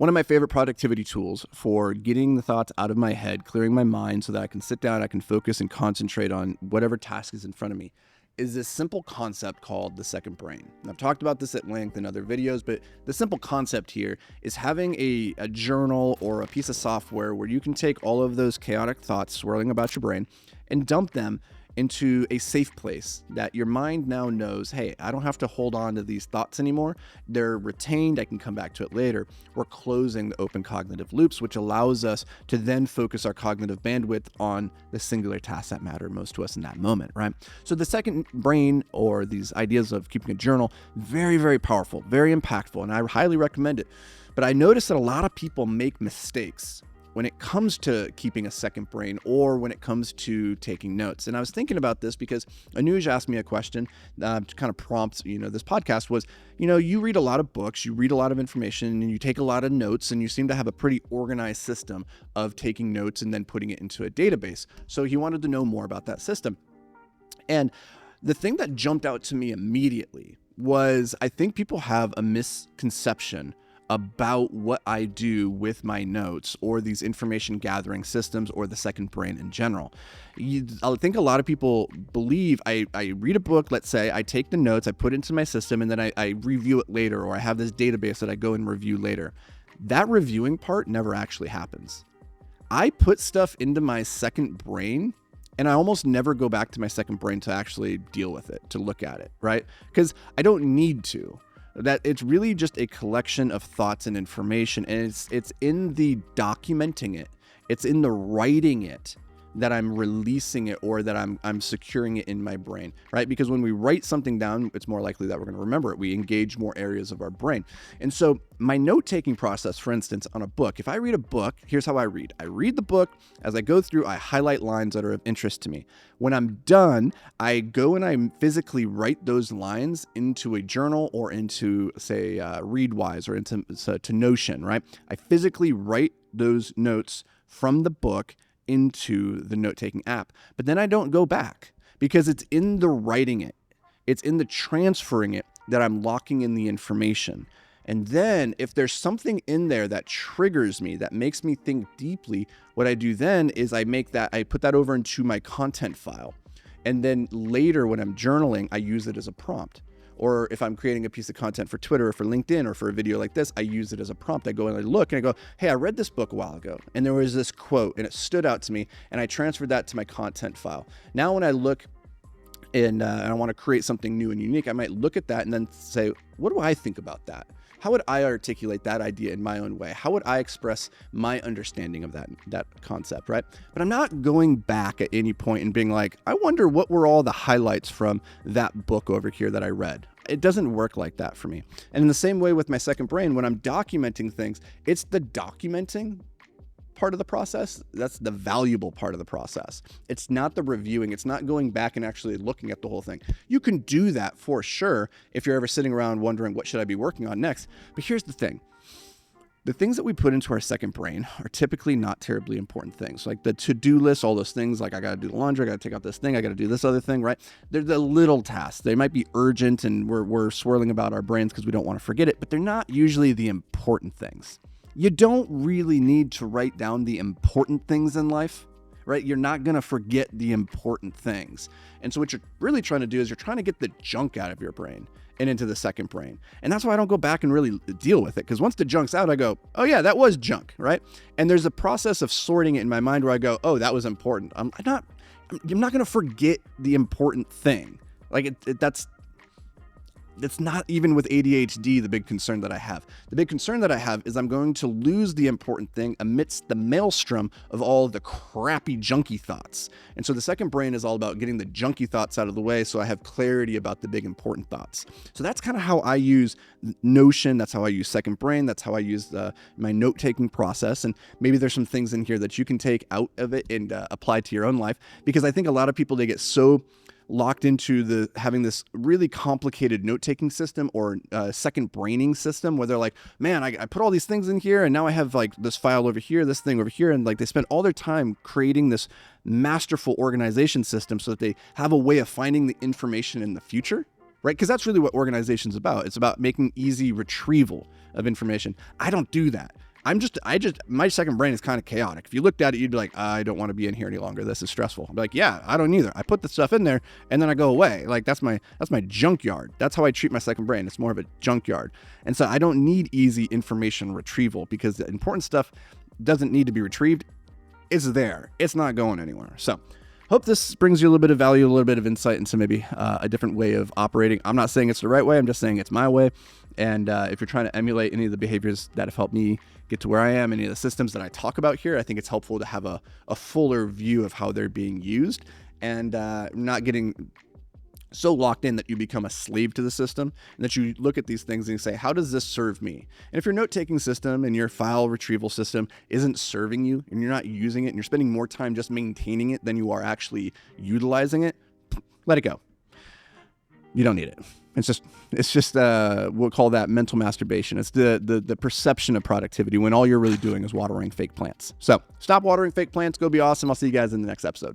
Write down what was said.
One of my favorite productivity tools for getting the thoughts out of my head, clearing my mind so that I can sit down, I can focus and concentrate on whatever task is in front of me, is this simple concept called the second brain. And I've talked about this at length in other videos, but the simple concept here is having a journal or a piece of software where you can take all of those chaotic thoughts swirling about your brain and dump them into a safe place that your mind now knows, hey, I don't have to hold on to these thoughts anymore. They're retained. I can come back to it later. We're closing the open cognitive loops, which allows us to then focus our cognitive bandwidth on the singular tasks that matter most to us in that moment, right? So the second brain, or these ideas of keeping a journal, very, very powerful, very impactful, and I highly recommend it. But I noticed that a lot of people make mistakes when it comes to keeping a second brain or when it comes to taking notes. And I was thinking about this because Anuj asked me a question to kind of prompt, this podcast was, you read a lot of books, you read a lot of information, and you take a lot of notes, and you seem to have a pretty organized system of taking notes and then putting it into a database. So he wanted to know more about that system. And the thing that jumped out to me immediately was I think people have a misconception about what I do with my notes or these information gathering systems or the second brain in general. I think a lot of people believe I read a book, let's say, I take the notes, I put it into my system, and then I review it later, or I have this database that I go and review later. That reviewing part never actually happens. I put stuff into my second brain, and I almost never go back to my second brain to actually deal with it, to look at it, right? Because I don't need to. That it's really just a collection of thoughts and information, and it's in the documenting it, it's in the writing it that I'm releasing it, or that I'm securing it in my brain, right? Because when we write something down, it's more likely that we're going to remember it. We engage more areas of our brain. And so my note-taking process, for instance, on a book, if I read a book, here's how I read. I read the book. As I go through, I highlight lines that are of interest to me. When I'm done, I go and I physically write those lines into a journal or into, say, Readwise or to Notion, right? I physically write those notes from the book into the note-taking app. But then I don't go back, because it's in the writing it, it's in the transferring it that I'm locking in the information. And then if there's something in there that triggers me, that makes me think deeply, what I do then is I put that over into my content file. And then later when I'm journaling, I use it as a prompt. Or if I'm creating a piece of content for Twitter or for LinkedIn or for a video like this, I use it as a prompt. I go and I look and I go, hey, I read this book a while ago, and there was this quote and it stood out to me, and I transferred that to my content file. Now when I look and I want to create something new and unique, I might look at that and then say, what do I think about that? How would I articulate that idea in my own way? How would I express my understanding of that concept, right? But I'm not going back at any point and being like, I wonder what were all the highlights from that book over here that I read. It doesn't work like that for me. And in the same way with my second brain, when I'm documenting things, it's the documenting part of the process that's the valuable part of the process. It's not the reviewing. It's not going back and actually looking at the whole thing. You can do that for sure if you're ever sitting around wondering, what should I be working on next? But here's the thing. The things that we put into our second brain are typically not terribly important things. Like the to-do list, all those things, like I got to do the laundry, I got to take out this thing, I got to do this other thing, right? They're the little tasks. They might be urgent and we're swirling about our brains because we don't want to forget it, but they're not usually the important things. You don't really need to write down the important things in life, right? You're not going to forget the important things. And so what you're really trying to do is you're trying to get the junk out of your brain and into the second brain. And that's why I don't go back and really deal with it. Because once the junk's out, I go, oh yeah, that was junk, right? And there's a process of sorting it in my mind where I go, oh, that was important. I'm not going to forget the important thing. Like that's not even with ADHD the big concern that I have. The big concern that I have is I'm going to lose the important thing amidst the maelstrom of all the crappy junky thoughts. And so the second brain is all about getting the junky thoughts out of the way so I have clarity about the big important thoughts. So that's kind of how I use Notion. That's how I use second brain. That's how I use my note-taking process. And maybe there's some things in here that you can take out of it and apply to your own life, because I think a lot of people, they get so locked into having this really complicated note-taking system or second braining system where they're like, man, I put all these things in here and now I have like this file over here, this thing over here. And like they spend all their time creating this masterful organization system so that they have a way of finding the information in the future, right? Because that's really what organization's about. It's about making easy retrieval of information. I don't do that. my second brain is kind of chaotic. If you looked at it, you'd be like, I don't want to be in here any longer. This is stressful. I'd be like, yeah, I don't either. I put the stuff in there and then I go away. Like that's my junkyard. That's how I treat my second brain. It's more of a junkyard. And so I don't need easy information retrieval because the important stuff doesn't need to be retrieved. It's there. It's not going anywhere. So hope this brings you a little bit of value, a little bit of insight into maybe a different way of operating. I'm not saying it's the right way. I'm just saying it's my way. And if you're trying to emulate any of the behaviors that have helped me get to where I am, any of the systems that I talk about here, I think it's helpful to have a fuller view of how they're being used and not getting so locked in that you become a slave to the system, and that you look at these things and you say, how does this serve me? And if your note-taking system and your file retrieval system isn't serving you and you're not using it and you're spending more time just maintaining it than you are actually utilizing it, let it go. You don't need it. It's just we'll call that mental masturbation. It's the perception of productivity when all you're really doing is watering fake plants. So stop watering fake plants. Go be awesome. I'll see you guys in the next episode.